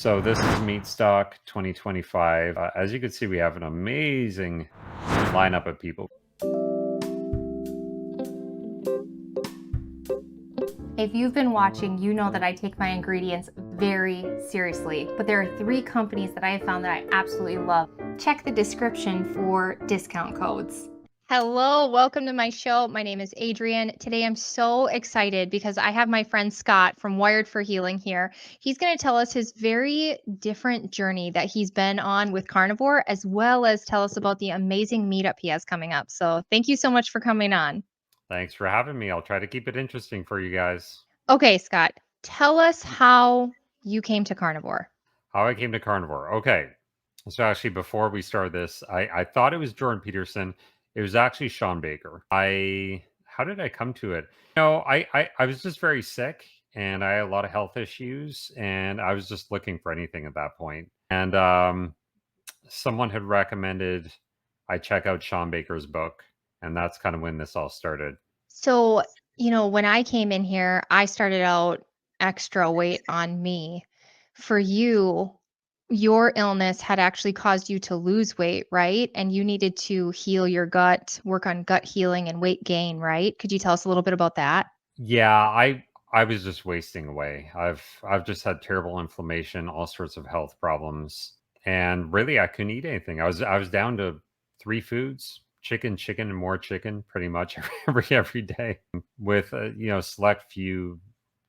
So this is Meatstock 2025. As you can see, we have an amazing lineup of people. If you've been watching, you know that I take my ingredients very seriously, but there are 3 companies that I have found that I absolutely love. Check the description for discount codes. Hello, welcome to my show. My name is Adrienne. Today I'm so excited because I have my friend Scott from Wired for Healing here. He's going to tell us his very different journey that he's been on with Carnivore, as well as tell us about the amazing meetup he has coming up. So thank you so much for coming on. Thanks for having me. I'll try to keep it interesting for you guys. Okay, Scott, tell us how you came to Carnivore. How I came to Carnivore. Okay. So actually, before we started this, I thought it was Jordan Peterson. It was actually Sean Baker. How did I come to it? I was just very sick and I had a lot of health issues and I was just looking for anything at that point. And someone had recommended I check out Sean Baker's book, and that's kind of when this all started. So, when I came in here, I started out extra weight on me. For you, your illness had actually caused you to lose weight, right? And you needed to heal your gut, work on gut healing and weight gain, right? Could you tell us a little bit about that? Yeah, I was just wasting away. I've just had terrible inflammation, all sorts of health problems, and really I couldn't eat anything. I was down to 3 foods: chicken, chicken, and more chicken, pretty much every day, with select few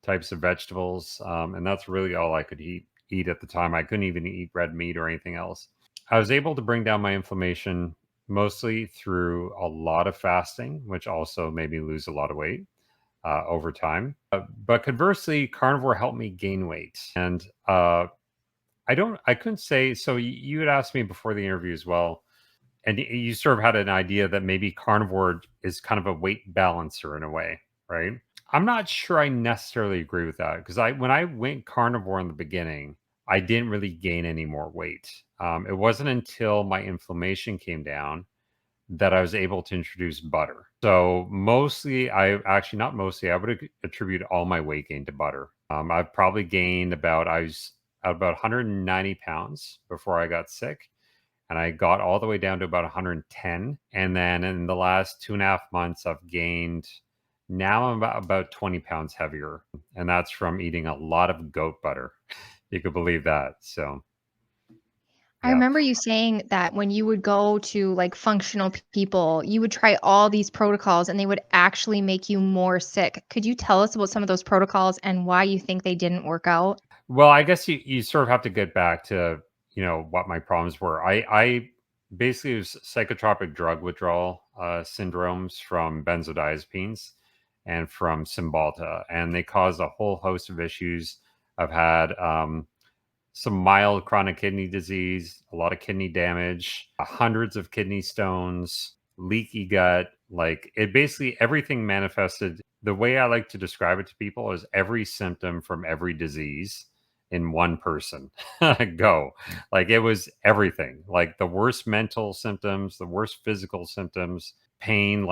types of vegetables, and that's really all I could eat at the time. I couldn't even eat red meat or anything else. I was able to bring down my inflammation mostly through a lot of fasting, which also made me lose a lot of weight over time. But conversely, carnivore helped me gain weight. And I couldn't say, so you had asked me before the interview as well, and you sort of had an idea that maybe carnivore is kind of a weight balancer in a way, right? I'm not sure I necessarily agree with that because when I went carnivore in the beginning, I didn't really gain any more weight. It wasn't until my inflammation came down that I was able to introduce butter. So mostly, I actually not mostly, I would attribute all my weight gain to butter. I've probably gained I was at about 190 pounds before I got sick. And I got all the way down to about 110. And then in the last 2.5 months, I've gained, now I'm about 20 pounds heavier. And that's from eating a lot of goat butter. You could believe that. So, I yeah. remember you saying that when you would go to like functional people, you would try all these protocols and they would actually make you more sick. Could you tell us about some of those protocols and why you think they didn't work out? Well, I guess you sort of have to get back to, what my problems were. I basically, it was psychotropic drug withdrawal syndromes from benzodiazepines and from Cymbalta, and they caused a whole host of issues. I've had some mild chronic kidney disease, a lot of kidney damage, hundreds of kidney stones, leaky gut. Like it basically everything manifested. The way I like to describe it to people is every symptom from every disease in one person. Go. Like it was everything. Like the worst mental symptoms, the worst physical symptoms, pain,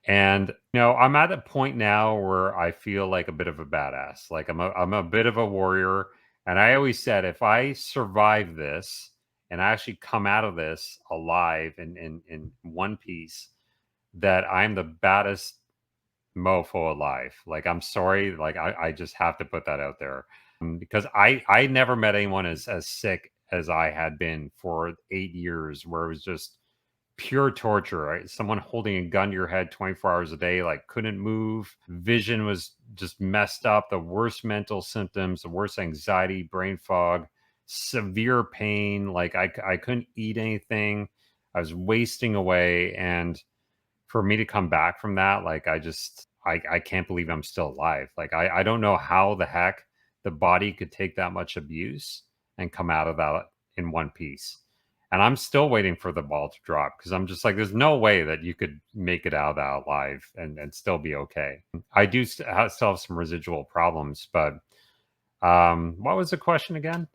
and I'm at a point now where I feel like a bit of a badass. Like I'm a bit of a warrior, and I always said, if I survive this and I actually come out of this alive in one piece, that I'm the baddest mofo alive. Like, I'm sorry. Like, I just have to put that out there, because I never met anyone as sick as I had been for 8 years, where it was just pure torture, right? Someone holding a gun to your head 24 hours a day, like couldn't move. Vision was just messed up. The worst mental symptoms, the worst anxiety, brain fog, severe pain. Like I couldn't eat anything. I was wasting away. And for me to come back from that, like I can't believe I'm still alive. Like I don't know how the heck the body could take that much abuse and come out of that in one piece. And I'm still waiting for the ball to drop because I'm just like, there's no way that you could make it out of that alive and still be okay. I do still have some residual problems, but what was the question again?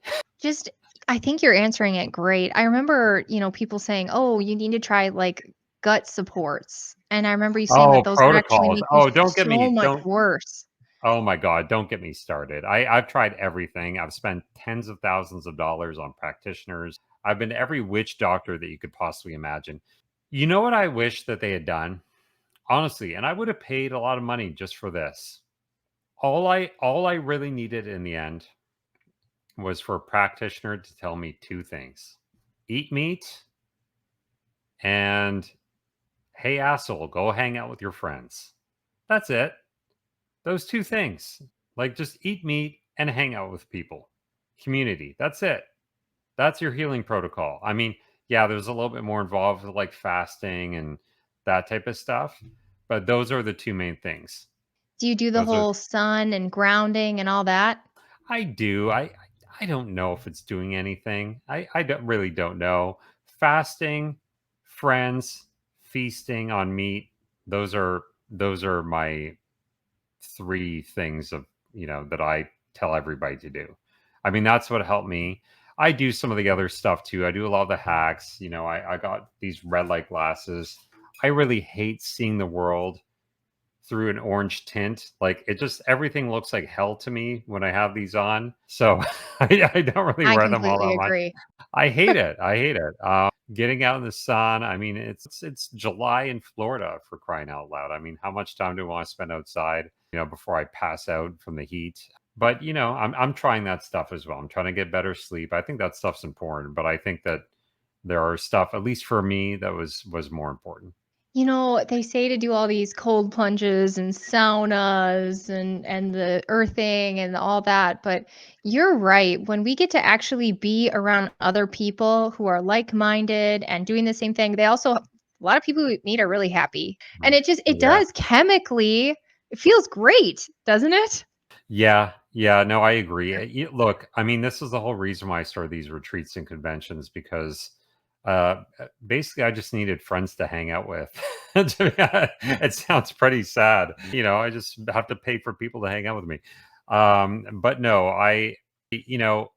Just, I think you're answering it great. I remember, people saying, "Oh, you need to try like gut supports." And I remember you saying that Oh, those would actually protocols. make you Oh, don't get so me much don't worse. Oh my God, don't get me started. I've tried everything. I've spent tens of thousands of dollars on practitioners. I've been to every witch doctor that you could possibly imagine. You know what I wish that they had done? Honestly, and I would have paid a lot of money just for this. All I really needed in the end was for a practitioner to tell me two things. Eat meat and hey asshole, go hang out with your friends. That's it. Those two things. Like just eat meat and hang out with people. Community. That's it. That's your healing protocol. I mean, yeah, there's a little bit more involved with like fasting and that type of stuff, but those are the two main things. Do you do the Those are whole sun and grounding and all that? I do. I don't know if it's doing anything. I really don't know. Fasting, friends, feasting on meat. Those are my three things of that I tell everybody to do. I mean, that's what helped me. I do some of the other stuff too. I do a lot of the hacks. I got these red light glasses. I really hate seeing the world through an orange tint. Like it just everything looks like hell to me when I have these on. So I don't really I wear them all completely that much. agree. I hate it. I hate it. Getting out in the sun. I mean, it's July in Florida for crying out loud. I mean, how much time do I want to spend outside? Before I pass out from the heat. But I'm trying that stuff as well. I'm trying to get better sleep. I think that stuff's important. But I think that there are stuff, at least for me, that was more important. They say to do all these cold plunges and saunas and the earthing and all that, but you're right. When we get to actually be around other people who are like-minded and doing the same thing, a lot of people we meet are really happy. And Mm. it Yeah. does chemically, it feels great, doesn't it? Yeah, yeah, no, I agree. Look, I mean, this is the whole reason why I started these retreats and conventions because basically I just needed friends to hang out with. It sounds pretty sad. I just have to pay for people to hang out with me. But no, you know,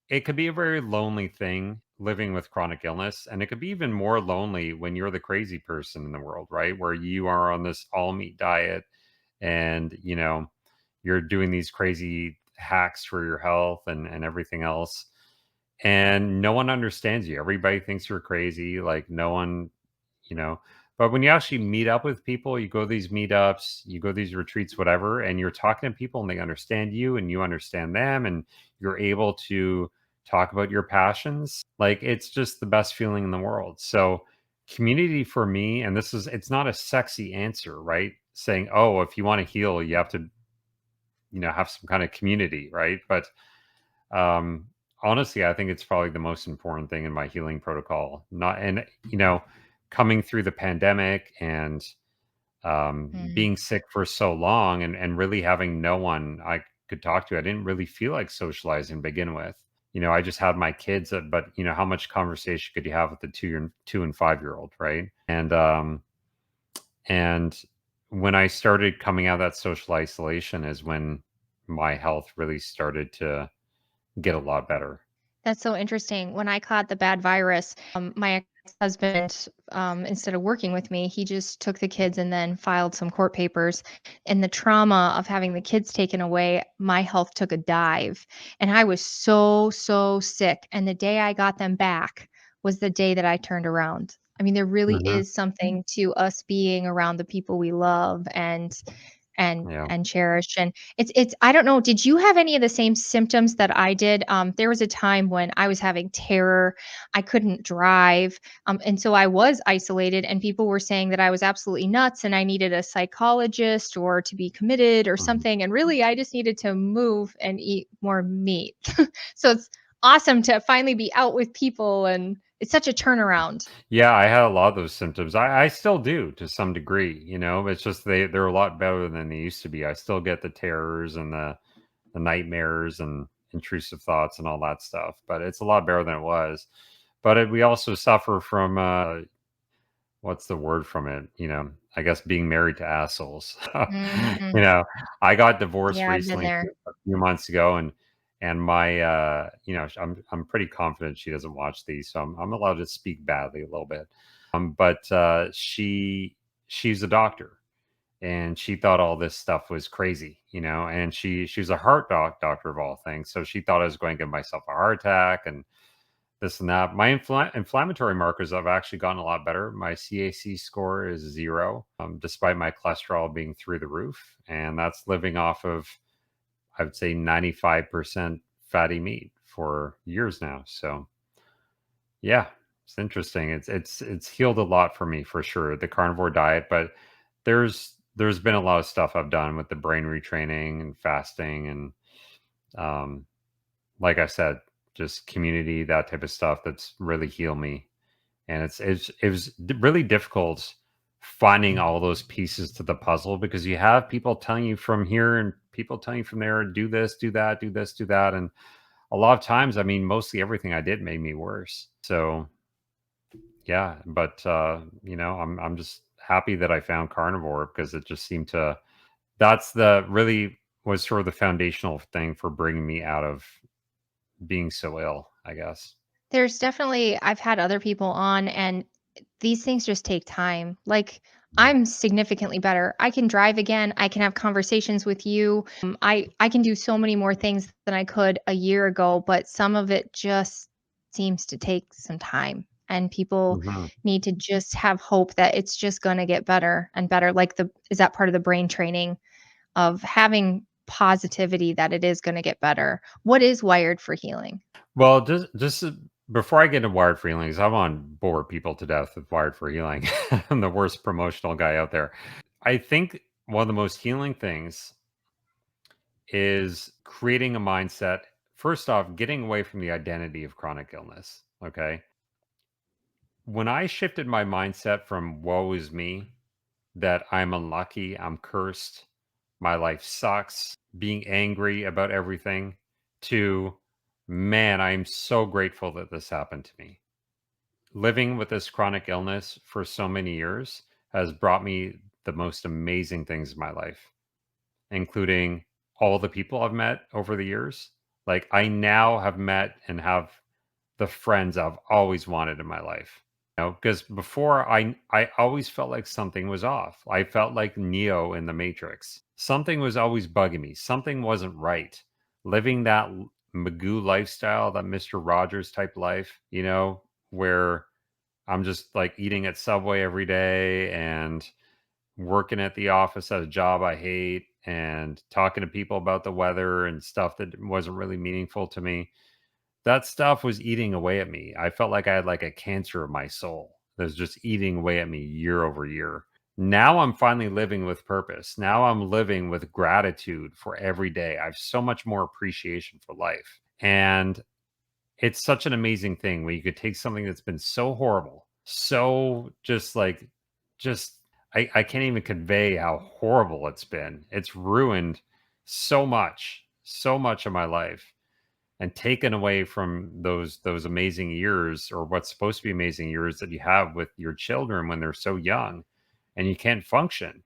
it could be a very lonely thing living with chronic illness, and it could be even more lonely when you're the crazy person in the world, right? Where you are on this all meat diet and you're doing these crazy hacks for your health and everything else, and no one understands you. Everybody thinks you're crazy, like no one you know but when you actually meet up with people, you go to these meetups, you go to these retreats, whatever, and you're talking to people and they understand you and you understand them, and you're able to talk about your passions, like it's just the best feeling in the world. So community for me, and it's not a sexy answer, right? Saying, oh, if you want to heal, you have to have some kind of community, right? But um honestly, I think it's probably the most important thing in my healing protocol. Not and coming through the pandemic and Mm. being sick for so long, and really having no one I could talk to. I didn't really feel like socializing to begin with. I just had my kids, but how much conversation could you have with the 2 and 5 year old, right? And when I started coming out of that social isolation is when my health really started to get a lot better. That's so interesting. When I caught the bad virus, my ex-husband, instead of working with me, he just took the kids and then filed some court papers. And the trauma of having the kids taken away, my health took a dive. And I was so, so sick. And the day I got them back was the day that I turned around. I mean, there really Mhm. is something to us being around the people we love Yeah. and cherish. And it's I don't know, did you have any of the same symptoms that I did? There was a time when I was having terror. I couldn't drive. And so I was isolated, and people were saying that I was absolutely nuts and I needed a psychologist or to be committed or Mhm. something. And really, I just needed to move and eat more meat. So it's awesome to finally be out with people, and it's such a turnaround. Yeah, I had a lot of those symptoms. I still do to some degree, it's just they're a lot better than they used to be. I still get the terrors and the nightmares and intrusive thoughts and all that stuff, but it's a lot better than it was. But we also suffer from what's the word from it? I guess being married to assholes. Mhm. you know, I got divorced Yeah, I've been recently there. a few months ago, and my I'm pretty confident she doesn't watch these, so I'm allowed to speak badly a little bit. But she's a doctor, and she thought all this stuff was crazy, and she's a heart doctor of all things, so she thought I was going to give myself a heart attack and this and that. My inflammatory markers have actually gotten a lot better. My CAC score is 0, despite my cholesterol being through the roof, and that's living off of, I would say, 95% fatty meat for years now. So yeah, it's interesting. It's healed a lot for me for sure, the carnivore diet, but there's been a lot of stuff I've done with the brain retraining and fasting and um like I said, just community, that type of stuff that's really healed me. And it was really difficult finding all those pieces to the puzzle because you have people telling you from here and people telling you from there, do this, do that, do this, do that. And a lot of times, I mean, mostly everything I did made me worse. So yeah, but I'm just happy that I found carnivore because it just seemed to that's the really was sort of the foundational thing for bringing me out of being so ill, I guess. There's definitely I've had other people on, and these things just take time. Like, Mhm. I'm significantly better. I can drive again. I can have conversations with you. I can do so many more things than I could a year ago, but some of it just seems to take some time. And people Mhm. need to just have hope that it's just going to get better and better. Like, is that part of the brain training of having positivity that it is going to get better? What is wired for healing? Well, before I get into Wired for Healing, 'cause I want to bore people to death with Wired for Healing. I'm the worst promotional guy out there. I think one of the most healing things is creating a mindset. First off, getting away from the identity of chronic illness. Okay. When I shifted my mindset from woe is me, that I'm unlucky, I'm cursed, my life sucks, being angry about everything, to man, I'm so grateful that this happened to me. Living with this chronic illness for so many years has brought me the most amazing things in my life, including all the people I've met over the years. Like, I now have met and have the friends I've always wanted in my life. Because before I always felt like something was off. I felt like Neo in the Matrix. Something was always bugging me. Something wasn't right. Living that Magoo lifestyle, that Mr. Rogers type life, where I'm just like eating at Subway every day and working at the office at a job I hate and talking to people about the weather and stuff that wasn't really meaningful to me. That stuff was eating away at me. I felt like I had like a cancer of my soul that was just eating away at me year over year. Now I'm finally living with purpose. Now I'm living with gratitude for every day. I have so much more appreciation for life. And it's such an amazing thing when you could take something that's been so horrible, so just I can't even convey how horrible it's been. It's ruined so much of my life and taken away from those amazing years or what's supposed to be amazing years that you have with your children when they're so young and you can't function.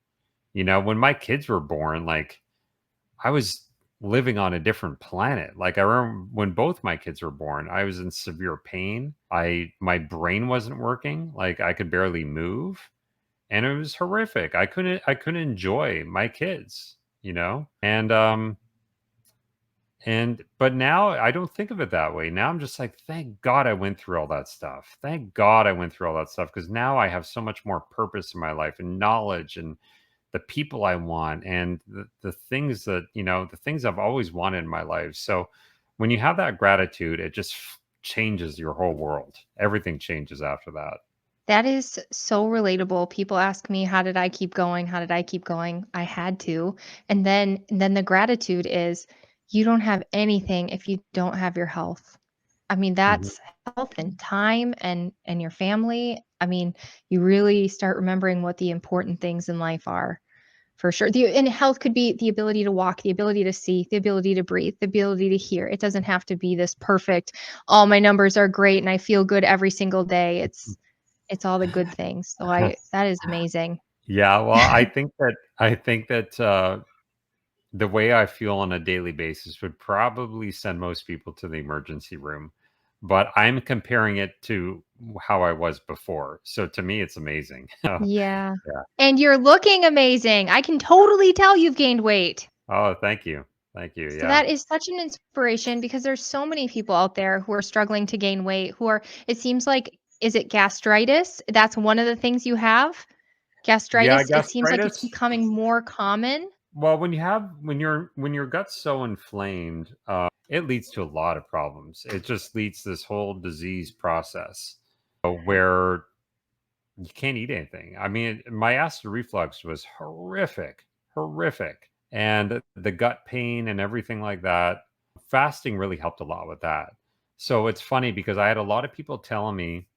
When my kids were born, like I was living on a different planet. Like I remember when both my kids were born, I was in severe pain. My brain wasn't working. Like I could barely move, and it was horrific. I couldn't enjoy my kids, and but now I don't think of it that way. Now I'm just like, thank God I went through all that stuff. Thank God I went through all that stuff because now I have so much more purpose in my life and knowledge and the people I want and the things the things I've always wanted in my life. So when you have that gratitude, it just changes your whole world. Everything changes after that. That is so relatable. People ask me, "How did I keep going? How did I keep going?" I had to. And then the gratitude is you don't have anything if you don't have your health. I mean, Mhm. that's health and time and your family. I mean, you really start remembering what the important things in life are. For sure. And health could be the ability to walk, the ability to see, the ability to breathe, the ability to hear. It doesn't have to be this perfect, all my numbers are great and I feel good every single day. It's all the good things. So I that is amazing. Yeah, well, I think that the way I feel on a daily basis would probably send most people to the emergency room. but I'm comparing it to how I was before. So to me, it's amazing. Yeah. Yeah. And you're looking amazing. I can totally tell you've gained weight. Oh, thank you. Thank you. So Yeah. that is such an inspiration because there's so many people out there who are struggling to gain weight, who are, it seems like, is it gastritis? That's one of the things you have? Yeah, Gastritis, it seems like it's gastritis. becoming more common. Well, when your gut's so inflamed, it leads to a lot of problems. It just leads to this whole disease process where you can't eat anything. I mean, my acid reflux was horrific, horrific, and the gut pain and everything like that. Fasting really helped a lot with that. So it's funny because I had a lot of people telling me,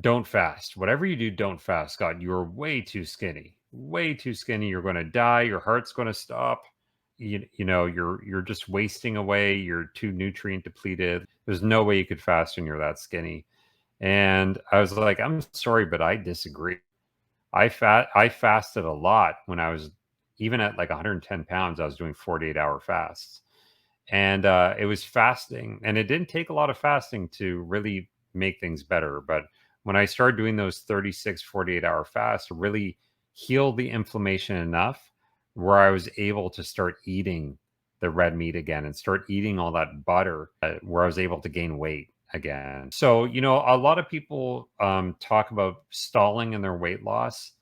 "Don't fast. Whatever you do, don't fast. God, you're way too skinny. Way too skinny. You're going to die. Your heart's going to stop. You know, you're just wasting away. You're too nutrient depleted. There's no way you could fast when you're that skinny." And I was like, "I'm sorry, but I disagree. I fasted a lot when I was even at like 110 pounds. I was doing 48-hour fasts, and it was fasting, and it didn't take a lot of fasting to really make things better. But when I started doing those 36, 48-hour fasts, it really healed the inflammation enough where I was able to start eating the red meat again and start eating all that butter, where I was able to gain weight again. So, you know, a lot of people talk about stalling in their weight loss.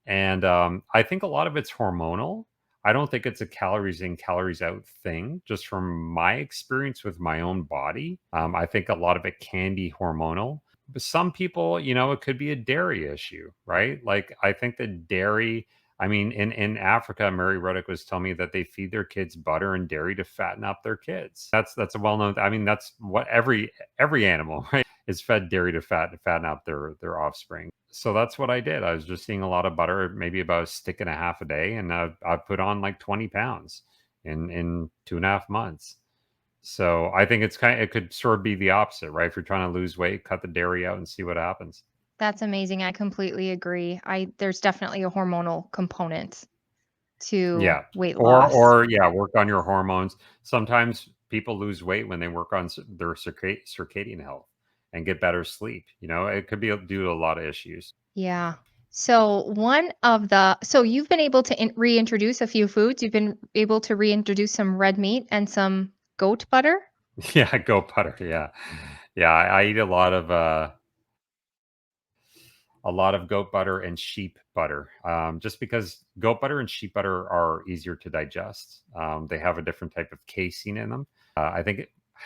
And I think a lot of it's hormonal. I don't think it's a calories in, calories out thing, just from my experience with my own body. I think a lot of it can be hormonal. But some people, you know, it could be a dairy issue, right? Like, I think that dairy, I mean, in Africa, Mary Ruddock was telling me that they feed their kids butter and dairy to fatten up their kids. That's a well known. I mean, that's what every animal, right, is fed dairy to fatten up their offspring. So that's what I did. I was just eating a lot of butter, maybe about a stick and a half a day, and I put on like 20 pounds in 2.5 months. So I think it could sort of be the opposite, right? If you're trying to lose weight, cut the dairy out and see what happens. That's amazing. I completely agree. There's definitely a hormonal component to Yeah. weight loss. Or yeah, work on your hormones. Sometimes people lose weight when they work on their circadian health and get better sleep. You know, it could be due to a lot of issues. Yeah. So you've been able to reintroduce a few foods. You've been able to reintroduce some red meat and some goat butter. Yeah, goat butter. Yeah. Yeah, I eat a lot of goat butter and sheep butter, just because goat butter and sheep butter are easier to digest. They have a different type of casein in them. I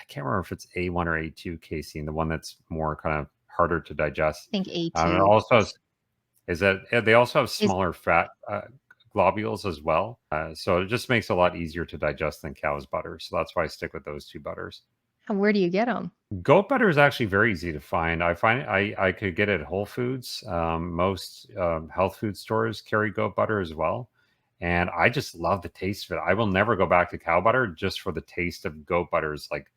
can't remember if it's A1 or A2 casein, the one that's more kind of harder to digest. I think It A2 also is that they also have is. smaller fat globules as well. So it just makes it a lot easier to digest than cow's butter. So that's why I stick with those two butters. Where do you get them? Goat butter is actually very easy to find. I could get it at Whole Foods. Most health food stores carry goat butter as well, and I just love the taste of it. I will never go back to cow butter just for the taste of goat butter. Is like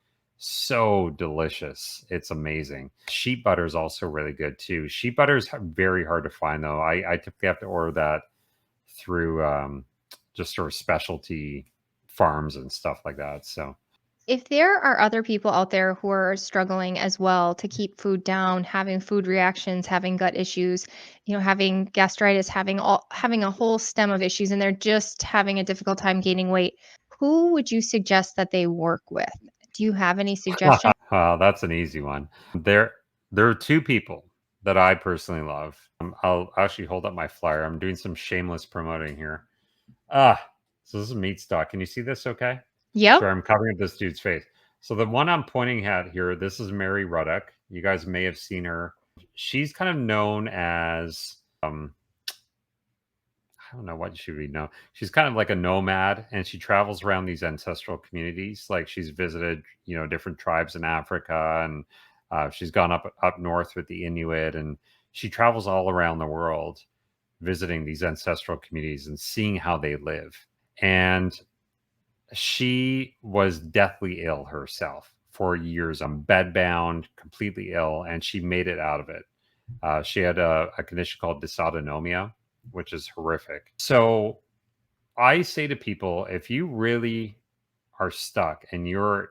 so delicious. It's amazing. Sheep butter is also really good too. Sheep butter is very hard to find though. I typically have to order that through just sort of specialty farms and stuff like that. So If there are other people out there who are struggling as well to keep food down, having food reactions, having gut issues, having gastritis, having a whole stem of issues, and they're just having a difficult time gaining weight, who would you suggest that they work with? Do you have any suggestions? That's an easy one. There are two people that I personally love. I'll actually hold up my flyer. I'm doing some shameless promoting here. Ah, so this is Meatstock. Can you see this okay? Yep. Sorry, I'm covering up this dude's face. So the one I'm pointing at here, this is Mary Ruddock. You guys may have seen her. She's kind of known as I don't know what should we know. She's kind of like a nomad, and she travels around these ancestral communities. Like she's visited, you know, different tribes in Africa, and she's gone up north with the Inuit, and she travels all around the world, visiting these ancestral communities and seeing how they live. And she was deathly ill herself for years, bedbound, completely ill, and she made it out of it. She had a condition called dysautonomia, which is horrific. So I say to people, if you really are stuck and you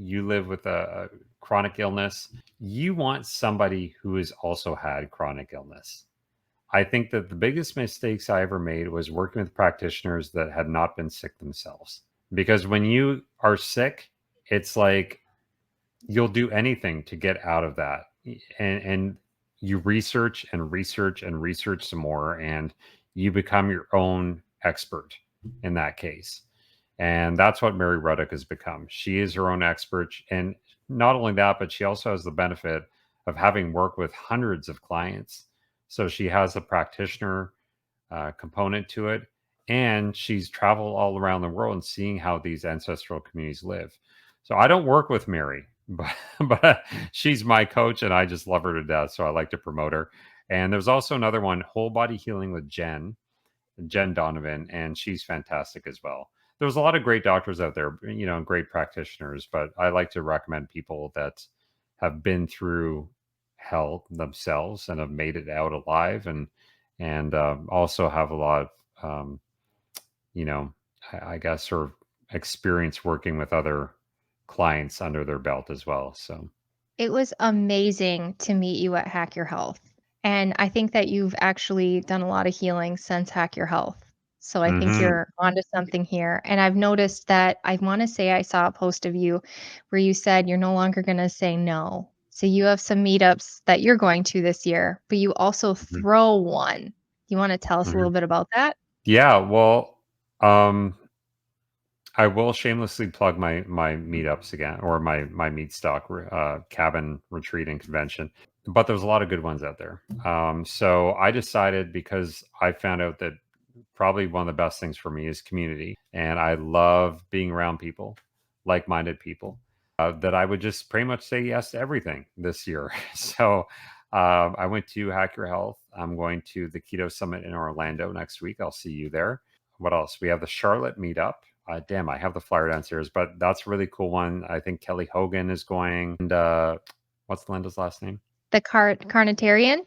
live with a chronic illness, you want somebody who has also had chronic illness. I think that the biggest mistakes I ever made was working with practitioners that had not been sick themselves. Because when you are sick, it's like you'll do anything to get out of that. And you research and research and research some more, and you become your own expert in that case. And that's what Mary Ruddock has become. She is her own expert. And not only that, but she also has the benefit of having worked with hundreds of clients. So she has a practitioner component to it. And she's traveled all around the world and seeing how these ancestral communities live. So I don't work with Mary, but she's my coach and I just love her to death. So I like to promote her. And there's also another one, Whole Body Healing with Jen Donovan, and she's fantastic as well. There's a lot of great doctors out there, great practitioners, but I like to recommend people that have been through hell themselves and have made it out alive, and also have a lot of, you know, I guess, sort of experience working with other clients under their belt as well. So, It was amazing to meet you at Hack Your Health. And I think that you've actually done a lot of healing since Hack Your Health. So I think hmm you're onto something here. And I've noticed that I want to say I saw a post of you where you said you're no longer going to say no. So you have some meetups that you're going to this year, but you also throw one. You want to tell us a hmm little bit about that? yeah, well, um, I will shamelessly plug my meetups again, or my Meatstock cabin retreat and convention. But there's a lot of good ones out there. So I decided, because I found out that probably one of the best things for me is community, and I love being around people, like-minded people, that I would just pretty much say yes to everything this year. So I went to Hack Your Health. I'm going to the Keto Summit in Orlando next week. I'll see you there. What else? We have the Charlotte meetup. Damn, I have the flyer downstairs, but that's a really cool one. I think Kelly Hogan is going. And what's Linda's last name? The Carnitarian?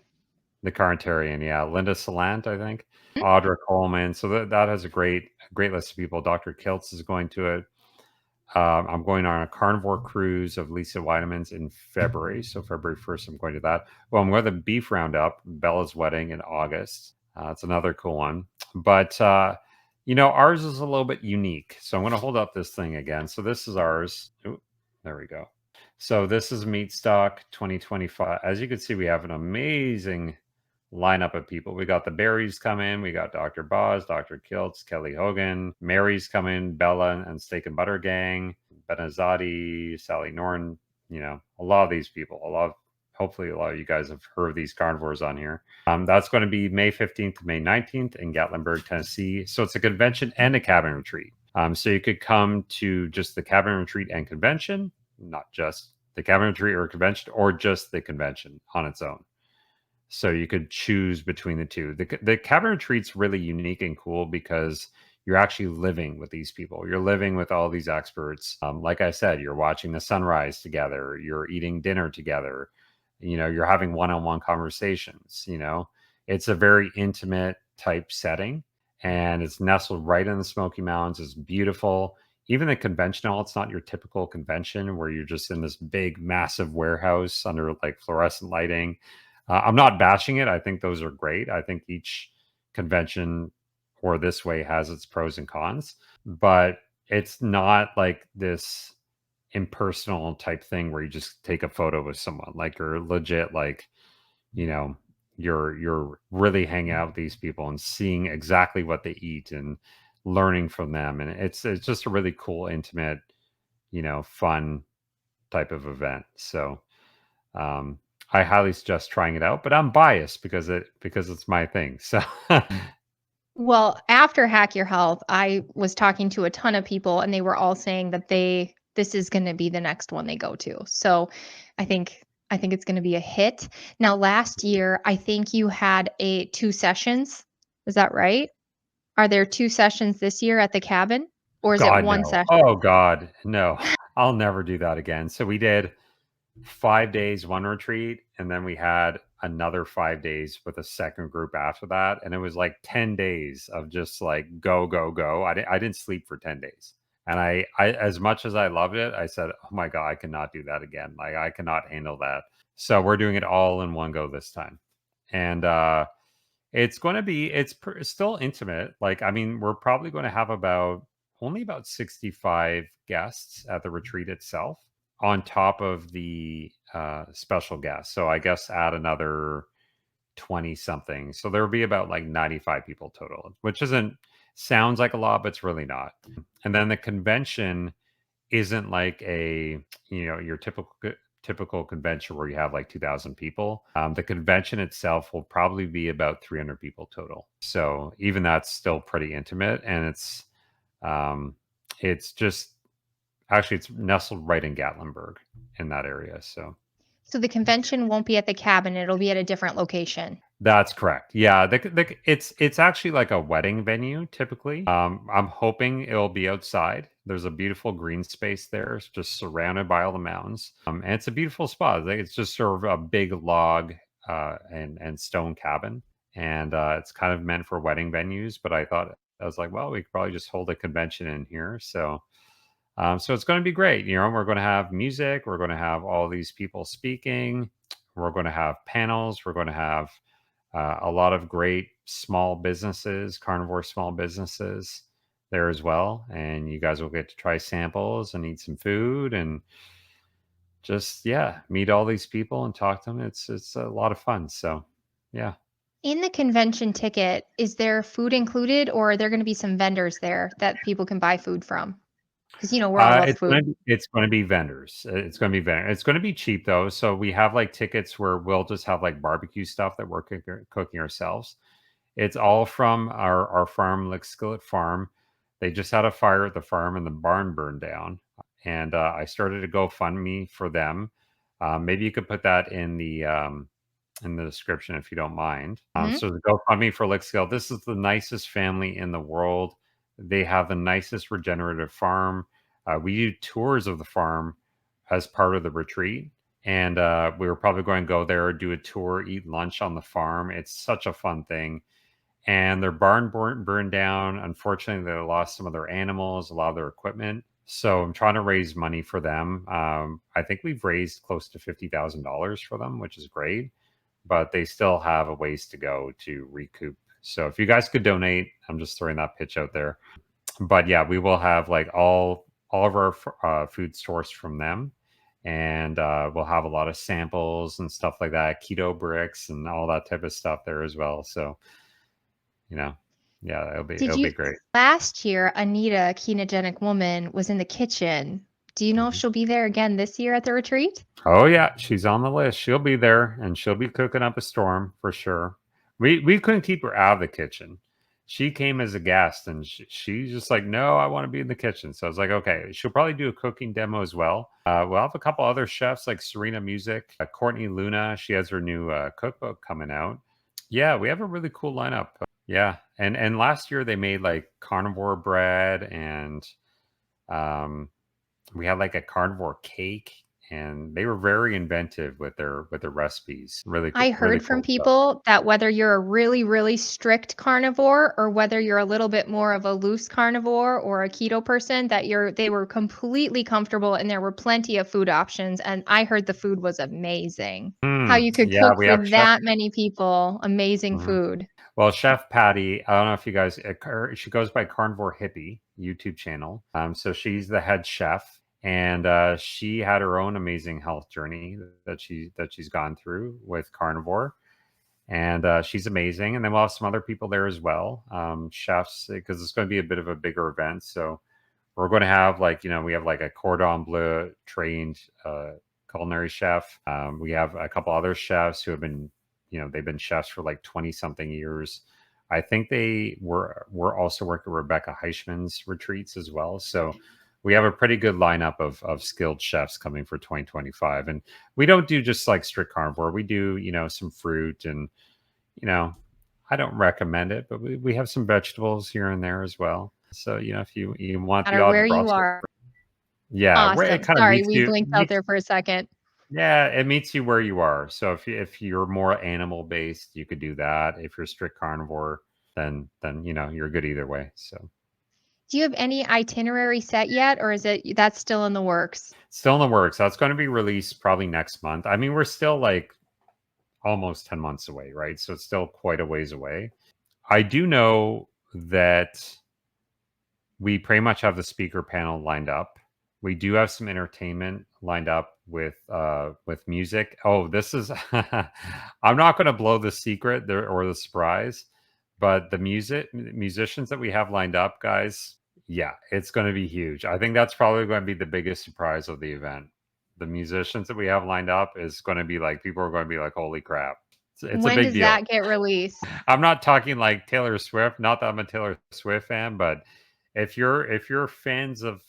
The Carnitarian, yeah. Linda Salant, I think. Audra Coleman. So that has a great list of people. Dr. Kiltz is going to it. I'm going on a carnivore cruise of Lisa Weinemann's in February. So February 1st, I'm going to that. Well, I'm going to the Beef Roundup, Bella's wedding in August. It's another cool one. But, ours is a little bit unique. So I'm going to hold up this thing again. So this is ours. Ooh, there we go. So this is Meatstock 2025. As you can see, we have an amazing lineup of people. We got the Berries come in. We got Dr. Boz, Dr. Kiltz, Kelly Hogan, Mary's come in, Bella and Steak and Butter Gang, Benazati, Sally Norton. A lot of these people. Hopefully, a lot of you guys have heard of these carnivores on here. That's going to be May 15th to May 19th in Gatlinburg, Tennessee. So it's a convention and a cabin retreat. So you could come to just the cabin retreat and convention, not just the cabin retreat or convention, or just the convention on its own. So you could choose between the two. The cabin retreat's really unique and cool because you're actually living with these people. You're living with all these experts. Like I said, you're watching the sunrise together. You're eating dinner together. You're having one-on-one conversations. It's a very intimate type setting, and it's nestled right in the Smoky Mountains. It's beautiful. Even the convention hall, it's not your typical convention where you're just in this big, massive warehouse under like fluorescent lighting. I'm not bashing it. I think those are great. I think each convention or this way has its pros and cons, but it's not like this impersonal type thing where you just take a photo with someone. Like, you're legit, like, you know, you're really hanging out with these people and seeing exactly what they eat and learning from them. And it's just a really cool, intimate, fun type of event. So um, I highly suggest trying it out, but I'm biased because it's my thing. So Well, after Hack Your Health, I was talking to a ton of people and they were all saying that this is going to be the next one they go to. So, I think I think it's going to be a hit. Now, last year, I think you had a two sessions. Is that right? Are there two sessions this year at the cabin or is it God one no. session? Oh God, no. I'll never do that again. So we did 5 days one retreat, and then we had another 5 days with a second group after that, and it was like 10 days of just like go go go. I didn't sleep for 10 days And I as much as I loved it, I said, "Oh my god, I cannot do that again. Like I cannot handle that." So we're doing it all in one go this time, and it's going to be still intimate. Like I mean, we're probably going to have about only about 65 guests at the retreat itself, on top of the special guests. So I guess add another 20 something. So there will be about like 95 people total, which isn't sounds like a lot, but it's really not. And then the convention isn't like a, your typical convention where you have like 2,000 people. The convention itself will probably be about 300 people total. So even that's still pretty intimate, and um, it's just actually it's nestled right in Gatlinburg in that area. So So the convention won't be at the cabin, it'll be at a different location. that's correct. Yeah, it's actually like a wedding venue typically. I'm hoping it'll be outside. There's a beautiful green space there. It's just surrounded by all the mountains, and it's a beautiful spot. Like, it's just sort of a big log and stone cabin, and it's kind of meant for wedding venues. But I was like, well, we could probably just hold a convention in here. So it's going to be great. We're going to have music. We're going to have all these people speaking. We're going to have panels. We're going to have a lot of great small businesses, carnivore small businesses there as well. And you guys will get to try samples and eat some food and just, yeah, meet all these people and talk to them. It's a lot of fun. So, yeah. In the convention ticket, is there food included, or are there gonna be some vendors there that people can buy food from? Because we all love food. It's gonna be vendors. It's gonna be vendor. It's gonna be cheap though. So we have like tickets where we'll just have like barbecue stuff that we're cooking ourselves. It's all from our farm, like Skillet Farm. They just had a fire at the farm and the barn burned down. And I started a GoFundMe for them. Maybe you could put that in the description if you don't mind. Mhm. So the GoFundMe for Lick Skill. This is the nicest family in the world. They have the nicest regenerative farm. We do tours of the farm as part of the retreat. And we were probably going to go there, do a tour, eat lunch on the farm. It's such a fun thing. And their barn burned down. Unfortunately, they lost some of their animals, a lot of their equipment. So I'm trying to raise money for them. I think we've raised close to $50,000 for them, which is great, but they still have a ways to go to recoup. So if you guys could donate, I'm just throwing that pitch out there. But yeah, we will have like all of our food sourced from them, and we'll have a lot of samples and stuff like that, keto bricks and all that type of stuff there as well. So you know, yeah, Did it'll be you great. last year, Anita, Ketogenic Woman, was in the kitchen. Do you know if Mhm. she'll be there again this year at the retreat? Oh yeah, she's on the list. She'll be there, and she'll be cooking up a storm for sure. We couldn't keep her out of the kitchen. She came as a guest, and she's just like, no, I want to be in the kitchen. So I was like, okay, she'll probably do a cooking demo as well. We'll have a couple other chefs like Serena Music, Courtney Luna. She has her new cookbook coming out. Yeah, we have a really cool lineup. Yeah, and last year they made like carnivore bread, and um, we had like a carnivore cake, and they were very inventive with their recipes. I Really heard from cool stuff. people that whether you're a really, really strict carnivore or whether you're a little bit more of a loose carnivore or a keto person, that they were completely comfortable and there were plenty of food options. And I heard the food was amazing. How you could Yeah, cook we for have chef. that many people, amazing Mhm. food. Well, Chef Patty, I don't know if you guys, she goes by Carnivore Hippie YouTube channel. So she's the head chef, and she had her own amazing health journey that she's gone through with carnivore, and she's amazing. And then we'll have some other people there as well, chefs, because it's going to be a bit of a bigger event. So we're going to have like we have like a cordon bleu trained culinary chef. We have a couple other chefs who have been they've been chefs for like 20 something years. I think we're also working with Rebecca Heichman's retreats as well. So we have a pretty good lineup of skilled chefs coming for 2025. And we don't do just like strict carnivore. We do some fruit, and you know I don't recommend it, but we have some vegetables here and there as well. So if you want No the matter odd where you Brussels, are. yeah, where it Awesome. kind of Sorry, meets we you blinked out meets there for a second. yeah, it meets you where you are. So if you're more animal based, you could do that. If you're strict carnivore, then you're good either way. So Do you have any itinerary set yet, or is it that's still in the works? Still in the works. That's going to be released probably next month. I mean, we're still like almost 10 months away, right? So it's still quite a ways away. I do know that we pretty much have the speaker panel lined up. We do have some entertainment lined up with music. Oh, this is I'm not going to blow the secret there or the surprise, but the musicians that we have lined up, guys, yeah, it's going to be huge. I think that's probably going to be the biggest surprise of the event. The musicians that we have lined up is going to be like people are going to be like, "Holy crap." It's a When big does deal. that get released? I'm not talking like Taylor Swift. Not that I'm a Taylor Swift fan, but if you're fans of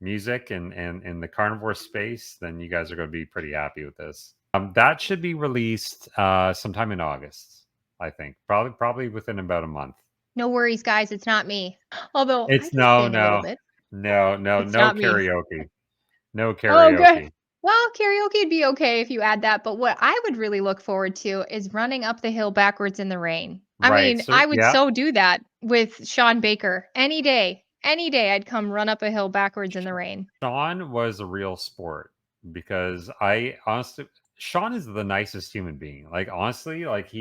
music and the carnivore space, then you guys are going to be pretty happy with this. That should be released sometime in August. I think probably within about a month. No worries, guys, it's not me. Although I It's can no sing a little no bit. no no It's no not me. karaoke. No Oh, good. karaoke. Well, karaoke'd be okay if you add that, but what I would really look forward to is running up the hill backwards in the rain. I Right. mean, So I would yeah, so do that with Sean Baker any day. Any day I'd come run up a hill backwards in the rain. Sean was a real sport because I honestly Sean is the nicest human being. Like honestly, like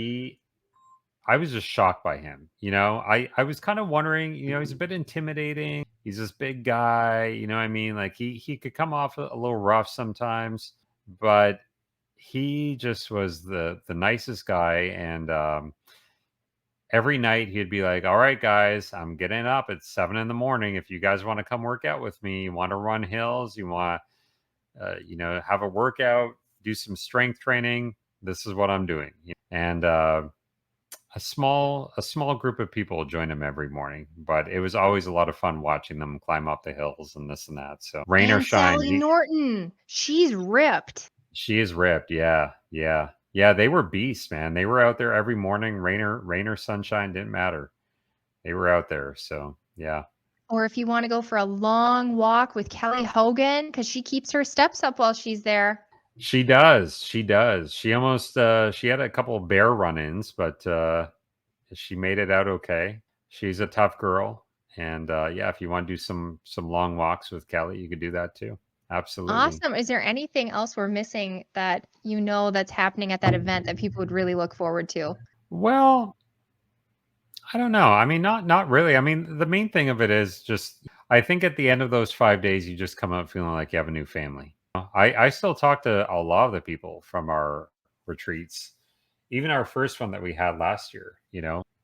I was just shocked by him. I was kind of wondering, he's a bit intimidating. He's this big guy, you know what I mean? Like he could come off a little rough sometimes, but he just was the nicest guy and every night he'd be like, "All right guys, I'm getting up at 7 in the morning. If you guys want to come work out with me, you want to run hills, you want have a workout, do some strength training, this is what I'm doing." And a small group of people join him every morning, but it was always a lot of fun watching them climb up the hills and this and that. So rain or And shine, Sally Norton, she's ripped. she is ripped. Yeah, yeah, yeah. They were beasts, man. They were out there every morning, rain or sunshine, didn't matter. They were out there. So yeah, Or if you want to go for a long walk with Kelly Hogan, because she keeps her steps up while she's there. she does. She does. She almost she had a couple of bear run-ins, but she made it out okay. She's a tough girl, and yeah, if you want to do some long walks with Kelly, you could do that too. Absolutely. Awesome. Is there anything else we're missing that you know that's happening at that event that people would really look forward to? Well, I don't know. I mean, not really. I mean, the main thing of it is just I think at the end of those 5 days, you just come out feeling like you have a new family. I still talk to a lot of the people from our retreats, even our first one that we had last year.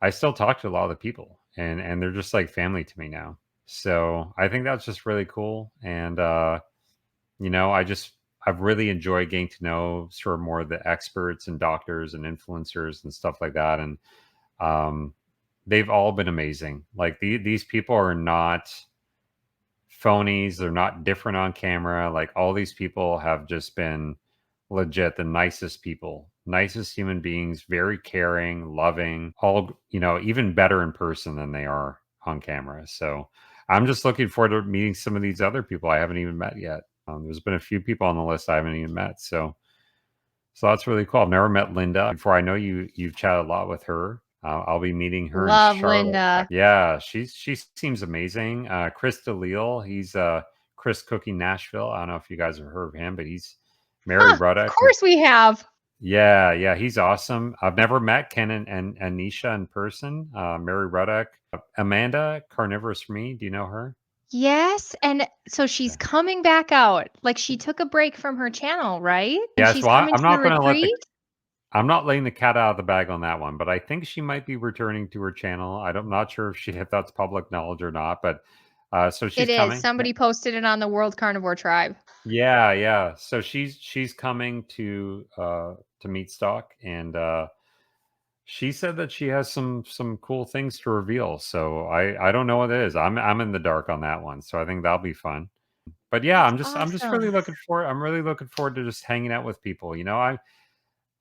I still talk to a lot of the people, and they're just like family to me now. So I think that's just really cool, and I've really enjoyed getting to know sort of more of the experts and doctors and influencers and stuff like that, and um, they've all been amazing. Like these people are not phonies. They're not different on camera. Like all these people have just been legit the nicest people, nicest human beings, very caring, loving, all, even better in person than they are on camera. So I'm just looking forward to meeting some of these other people I haven't even met yet. There's been a few people on the list I haven't even met. So that's really cool. I've never met Linda before. I know you've chatted a lot with her. I'll be meeting her in Love Charlotte. Linda. Yeah, she seems amazing. Chris DeLille, he's Chris Cooking Nashville. I don't know if you guys have heard of him, but he's Mary Huh, of Ruddock. course we have. Yeah, yeah, he's awesome. I've never met Ken and Anisha in person. Mary Ruddock, Amanda Carnivorous for me. Do you know her? Yes, and so she's Yeah. coming back out. Like she took a break from her channel, right? And Yes. she's Well, coming I'm to the not going to let the retreat? I'm not laying the cat out of the bag on that one, but I think she might be returning to her channel. I'm not sure if that's public knowledge or not, but so It she's is. coming. Somebody posted it on the World Carnivore Tribe. Yeah, yeah. So she's coming to Meatstock, and she said that she has some cool things to reveal. So I don't know what it is. I'm in the dark on that one. So I think that'll be fun. But yeah, That's I'm just really awesome. looking forward. I'm really looking forward to just hanging out with people.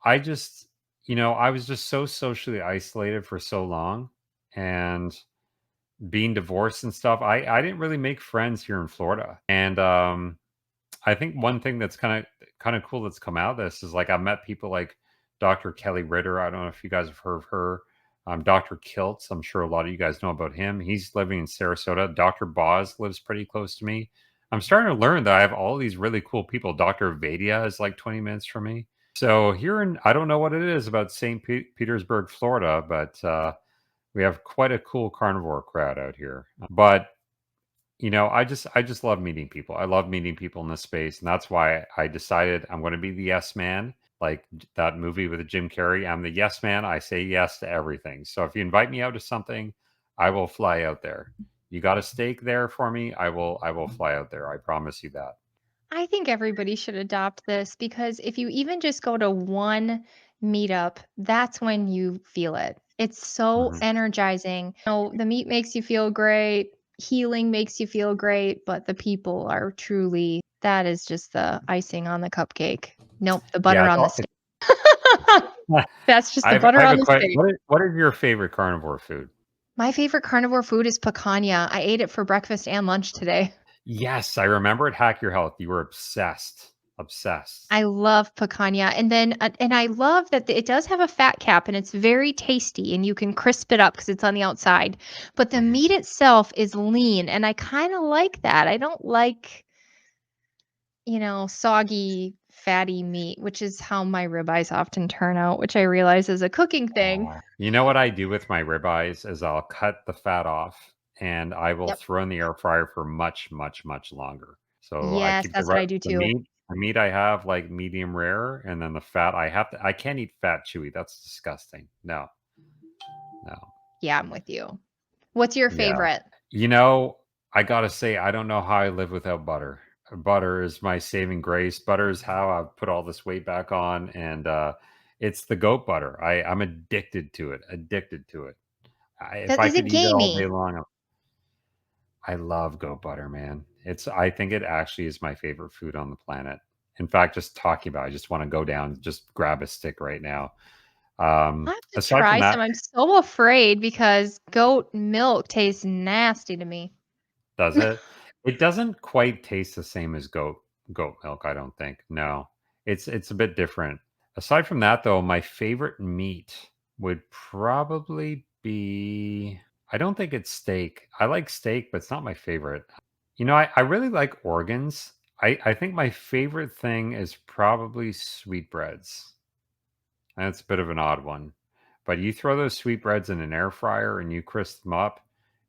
I just, I was just so socially isolated for so long and being divorced and stuff. I didn't really make friends here in Florida. And I think one thing that's kind of cool that's come out of this is like I met people like Dr. Kelly Ritter. I don't know if you guys have heard of her. Dr. Kiltz, I'm sure a lot of you guys know about him. He's living in Sarasota. Dr. Boz lives pretty close to me. I'm starting to learn that I have all these really cool people. Dr. Vadia is like 20 minutes from me. So here in, I don't know what it is about St. Petersburg, Florida, but we have quite a cool carnivore crowd out here. But I just love meeting people. I love meeting people in this space, and that's why I decided I'm going to be the yes man, like that movie with Jim Carrey. I'm the yes man. I say yes to everything. So if you invite me out to something, I will fly out there. You got a steak there for me? I will fly out there. I promise you that. I think everybody should adopt this because if you even just go to one meetup, that's when you feel it. It's so Mhm. energizing. The meat makes you feel great, healing makes you feel great, but the people are truly, that is just the icing on the cupcake. Nope, the Yeah, butter on the steak. That's just I the have I butter have on a the question. steak. What is your favorite carnivore food? My favorite carnivore food is picanha. I ate it for breakfast and lunch today. Yes, I remember at Hack Your Health. You were obsessed. Obsessed. I love picanha, and then and I love that it does have a fat cap, and it's very tasty, and you can crisp it up because it's on the outside. But the Mhm. meat itself is lean, and I kind of like that. I don't like, soggy, fatty meat, which is how my ribeyes often turn out, which I realize is a cooking thing. You know what I do with my ribeyes is I'll cut the fat off and I will Yep. throw in the air fryer for much, much, much longer. So I Yes, keep that's what I do the too. meat I have like medium rare, and then the fat I can't eat fat chewy. That's disgusting. No, no. Yeah, I'm with you. What's your Yeah. favorite? You know, I gotta say, I don't know how I live without butter. Butter is my saving grace. Butter is how I've put all this weight back on, and it's the goat butter. I'm addicted to it. Addicted to it. If I Is could it eat it all day gamey? long, I love goat butter, man. I think it actually is my favorite food on the planet. In fact, just talking about it, I just want to go down, just grab a stick right now. I have to Aside from try that, some. I'm so afraid because goat milk tastes nasty to me. does it? It doesn't quite taste the same as goat milk, I don't think. No. It's a bit different. Aside from that though, my favorite meat would probably be, I don't think it's steak. I like steak, but it's not my favorite. I really like organs. I think my favorite thing is probably sweetbreads. And it's a bit of an odd one. But you throw those sweetbreads in an air fryer and you crisp them up,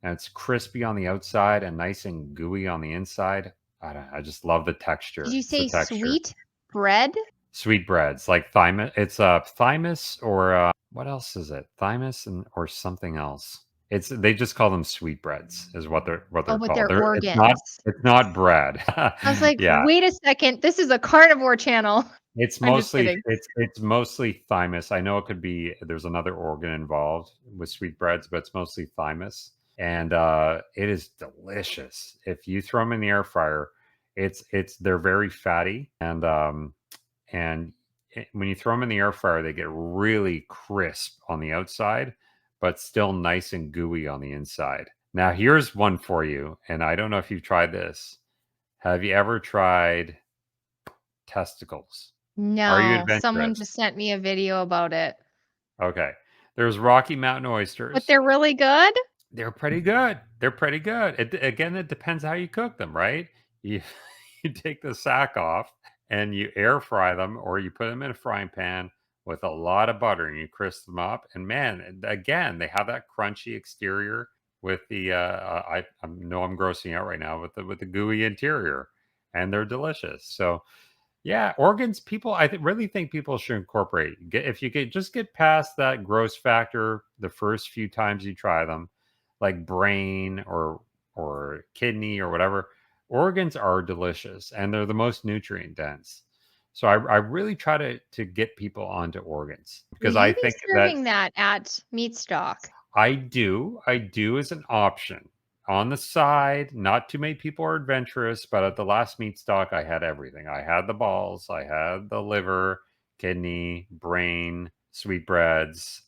and it's crispy on the outside and nice and gooey on the inside. I just love the Did texture. you It's the say texture. sweet bread? Sweetbreads like thymus. It's thymus or what else is it? Thymus and or something else. They just call them sweetbreads is what they're Oh, but called. they're It's not organs. it's not bread. I was like, Yeah, wait a second, this is a carnivore channel. It's I'm just mostly kidding. it's mostly thymus. I know it could be there's another organ involved with sweetbreads, but it's mostly thymus, and it is delicious. If you throw them in the air fryer, they're very fatty, and when you throw them in the air fryer, they get really crisp on the outside, but still nice and gooey on the inside. Now, here's one for you, and I don't know if you've tried this. Have you ever tried testicles? Are you No, someone adventurous? just sent me a video about it. Okay. There's Rocky Mountain But oysters. they're really good? They're pretty good. They're pretty good. Again, it depends how you cook them, right? You you take the sack off and you air fry them, or you put them in a frying pan with a lot of butter and you crisp them up. And man, again, they have that crunchy exterior with the I know I'm grossing out right now with the gooey interior, and they're delicious. So yeah, organs. People, really think people should incorporate. If you could just get past that gross factor the first few times you try them, like brain or kidney or whatever. Organs are delicious and they're the most nutrient dense. So I really try to get people onto organs Will because I you be think that serving that at Meatstock? I do as an option on the side. Not too many people are adventurous, but at the last meat stock, I had everything. I had the balls, I had the liver, kidney, brain, sweetbreads.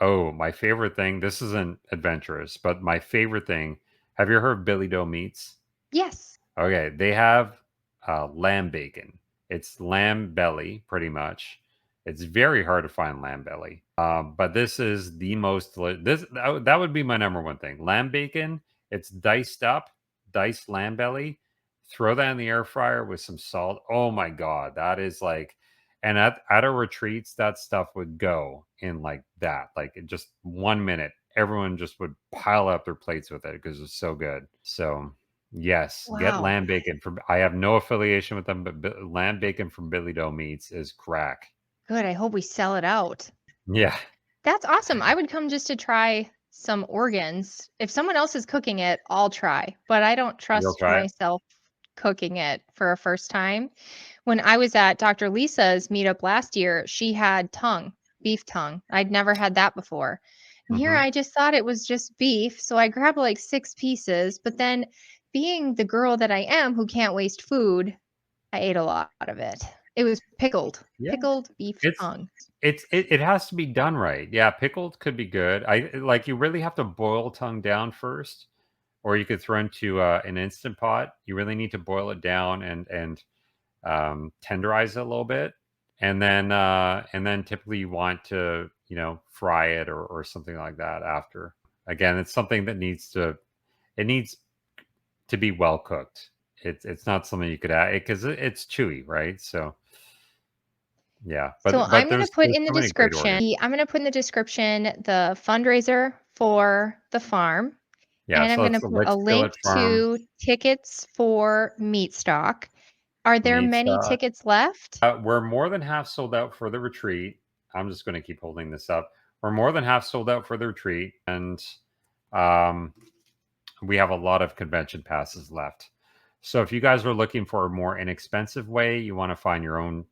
Oh, my favorite thing. This isn't adventurous, but my favorite thing. Have you heard of Billy Doe Meats? Yes. Okay, they have lamb bacon. It's lamb belly, pretty much. It's very hard to find lamb belly. But this is the most that would be my number one thing. Lamb bacon, it's diced up, diced lamb belly. Throw that in the air fryer with some salt. Oh my god, that is like, and at our retreats, that stuff would go in like that, like in just 1 minute. Everyone just would pile up their plates with it because it's so good. So yes, get Wow. lamb bacon from. I have no affiliation with them, but lamb bacon from Billy Doe Meats is crack. Good. I hope we sell it out. Yeah, That's awesome. I would come just to try some organs. If someone else is cooking it, I'll try, but I don't you'll trust try it. myself cooking it for a first time. When I was at Dr. Lisa's meetup last year, she had tongue, beef tongue. I'd never had that before. And here Mhm. I just thought it was just beef. So I grabbed like 6 pieces. But then, being the girl that I am who can't waste food, I ate a lot of it. It was Yeah, pickled beef it's tongue. it has to be done right. Yeah, pickled could be good. I like, you really have to boil tongue down first, or you could throw into, an Instant Pot. You really need to boil it down and tenderize it a little bit, and then typically you want to, fry it or something like that after. Again, it's something that needs to be well cooked. It's not something you could add because it's chewy, right? So yeah, So but I'm going to put there's in the so many great organs. description, I'm going to put in the description the fundraiser for the farm, Yeah, and I'm so going to it's the put a Lich link Village Farm to tickets for Meatstock. Are there meat many stock. tickets left? We're more than half sold out for the retreat. I'm just going to keep holding this up. We're more than half sold out for the retreat, and um, we have a lot of convention passes left. So if you guys are looking for a more inexpensive way, you want to find your own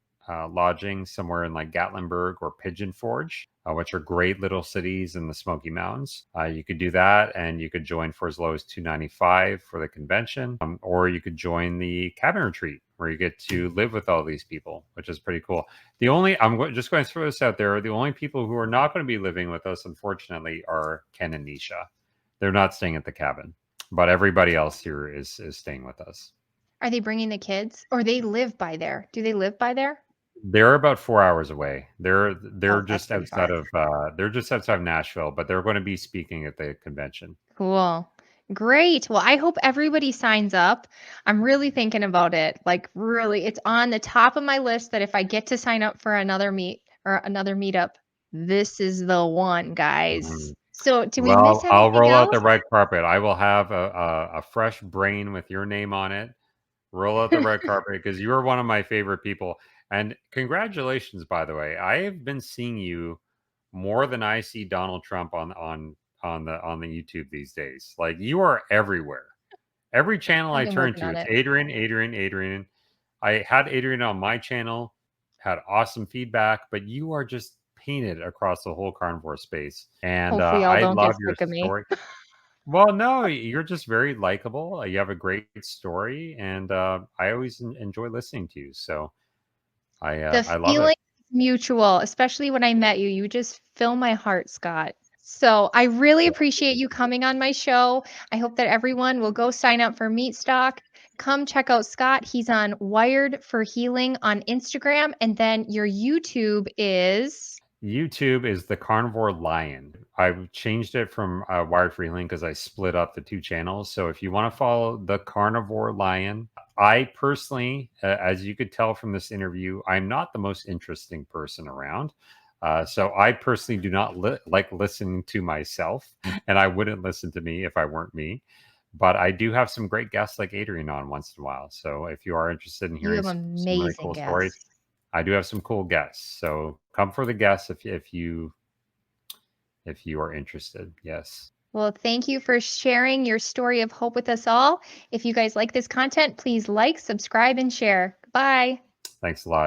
lodging somewhere in like Gatlinburg or Pigeon Forge, which are great little cities in the Smoky Mountains. You could do that, and you could join for as low as $295 for the convention, or you could join the cabin retreat where you get to live with all these people, which is pretty cool. Just going to throw this out there. The only people who are not going to be living with us, unfortunately, are Ken and Nisha. They're not staying at the cabin, but everybody else here is staying with us. Are they bringing the kids, or they live by there? Do they live by there? They're about 4 hours away. Oh, that's pretty far. They're just outside of Nashville, but they're going to be speaking at the convention. Cool. Great. Well, I hope everybody signs up. I'm really thinking about it. Like, really, it's on the top of my list that if I get to sign up for another meetup, this is the one, guys. Mhm. So, do we miss Well, I'll anything roll out else? the red carpet. I will have a fresh brain with your name on it. Roll out the red carpet because you are one of my favorite people. And congratulations, by the way. I have been seeing you more than I see Donald Trump on the YouTube these days. Like, you are everywhere. Every channel I've I been turn working to, on it's it. Adrian, Adrian, Adrian. I had Adrian on my channel, had awesome feedback, but you are just painted across the whole carnivore space. And Hopefully, y'all I don't get love your sick of me. story. Well, no, you're just very likable. You have a great story, and I always enjoy listening to you. So The I love feeling it. is mutual, especially when I met you. You just fill my heart, Scott. So I really appreciate you coming on my show. I hope that everyone will go sign up for Meatstock. Come check out Scott. He's on Wired for Healing on Instagram. And then your YouTube is. YouTube is the Carnivore Lion. I've changed it from Wired for Healing because I split up the two channels. So if you want to follow the Carnivore Lion, I personally, as you could tell from this interview, I'm not the most interesting person around. So I personally do not like listening to myself, and I wouldn't listen to me if I weren't me. But I do have some great guests like Adrian on once in a while. So if you are interested in You hearing have some really amazing cool stories, guests. I do have some cool guests, so come for the guests if you are interested. Yes, Well, thank you for sharing your story of hope with us all. If you guys like this content, please like, subscribe, and share. Bye. thanks a lot.